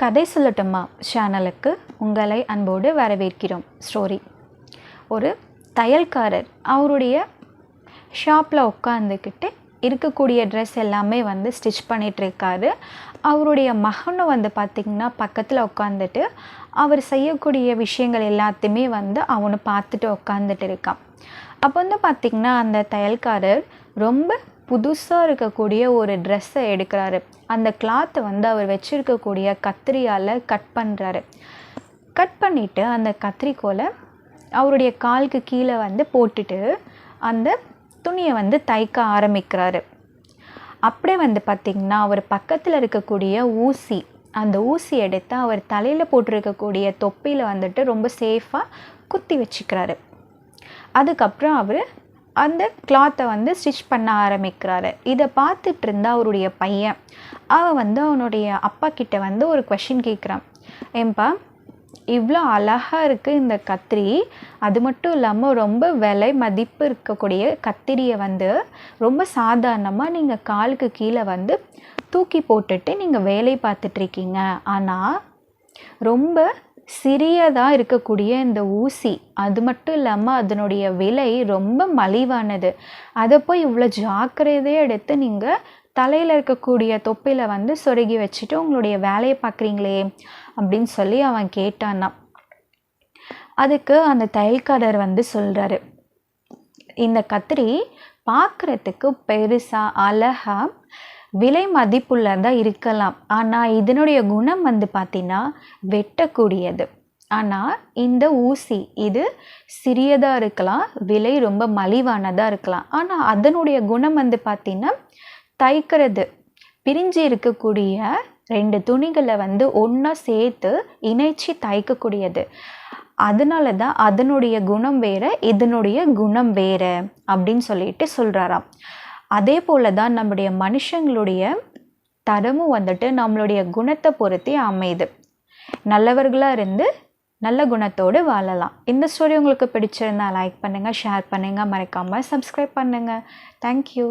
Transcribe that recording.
கதை சொல்லட்டுமா சேனலுக்கு உங்களை அன்போடு வரவேற்கிறோம். ஸ்டோரி. ஒரு தையல்காரர் அவருடைய ஷாப்பில் உட்காந்துக்கிட்டு இருக்கக்கூடிய ட்ரெஸ் எல்லாமே ஸ்டிச் பண்ணிகிட்ருக்காரு. அவருடைய மகனும் பார்த்திங்கன்னா பக்கத்தில் உட்காந்துட்டு அவர் செய்யக்கூடிய விஷயங்கள் எல்லாத்தையுமே அவனை பார்த்துட்டு உட்காந்துட்டு இருக்கான். அப்போ பார்த்திங்கன்னா அந்த தையல்காரர் ரொம்ப புதுசாக இருக்கக்கூடிய ஒரு ட்ரெஸ்ஸை எடுக்கிறாரு. அந்த கிளாத்தை அவர் வச்சுருக்கக்கூடிய கத்திரியால் கட் பண்ணுறாரு. கட் பண்ணிவிட்டு அந்த கத்திரிக்கோலை அவருடைய காலுக்கு கீழே போட்டுட்டு அந்த துணியை தைக்க ஆரம்பிக்கிறாரு. அப்படியே பார்த்திங்கன்னா அவர் பக்கத்தில் இருக்கக்கூடிய ஊசி, அந்த ஊசி எடுத்து அவர் தலையில் போட்டிருக்கக்கூடிய தொப்பியில் ரொம்ப சேஃபாக குத்தி வச்சுக்கிறாரு. அதுக்கப்புறம் அவர் அந்த கிளாத்தை ஸ்டிச் பண்ண ஆரம்பிக்கிறாரு. இதை பார்த்துட்டு இருந்தால் அவருடைய பையன் அவன் அவனுடைய அப்பா கிட்ட ஒரு கொஷின் கேட்குறான். ஏன்பா, இவ்வளோ அழகாக இருக்குது இந்த கத்திரி, அது மட்டும் இல்லாமல் ரொம்ப விலை மதிப்பு இருக்கக்கூடிய கத்திரியை ரொம்ப சாதாரணமாக நீங்கள் காலுக்கு கீழே தூக்கி போட்டுட்டு நீங்கள் வேலை பார்த்துட்ருக்கீங்க. ஆனால் ரொம்ப சிறியதாக இருக்கக்கூடிய இந்த ஊசி, அது மட்டும் இல்லாமல் அதனுடைய விலை ரொம்ப மலிவானது. அதை போய் இவ்வளோ ஜாக்கிரதையாக எடுத்து நீங்கள் தலையில் இருக்கக்கூடிய தொப்பியில் சொருகி வச்சுட்டு உங்களுடைய வேலையை பார்க்குறீங்களே அப்படின்னு சொல்லி அவன் கேட்டான்னா. அதுக்கு அந்த தையல்காரர் சொல்கிறாரு, இந்த கத்திரி பார்க்குறதுக்கு பெருசாக அழகாக விலை மதிப்புள்ளதாக இருக்கலாம், ஆனால் இதனுடைய குணம் பார்த்தீங்கன்னா வெட்டக்கூடியது. ஆனால் இந்த ஊசி இது சிறியதாக இருக்கலாம், விலை ரொம்ப மலிவானதாக இருக்கலாம், ஆனால் அதனுடைய குணம் பார்த்திங்கன்னா தைக்கிறது, பிரிஞ்சு இருக்கக்கூடிய ரெண்டு துணிகளை ஒன்றா சேர்த்து இணைச்சி தைக்கக்கூடியது. அதனால தான் அதனுடைய குணம் வேறு, இதனுடைய குணம் வேறு அப்படின்னு சொல்கிறாராம். அதே போல் தான் நம்முடைய மனுஷங்களுடைய தரமும் நம்மளுடைய குணத்தை பொறுத்தே அமையுது. நல்லவர்களாக இருந்து நல்ல குணத்தோடு வாழலாம். இந்த ஸ்டோரி உங்களுக்கு பிடிச்சிருந்தா லைக் பண்ணுங்கள், ஷேர் பண்ணுங்கள், மறக்காமல் சப்ஸ்கிரைப் பண்ணுங்கள். தேங்க்யூ.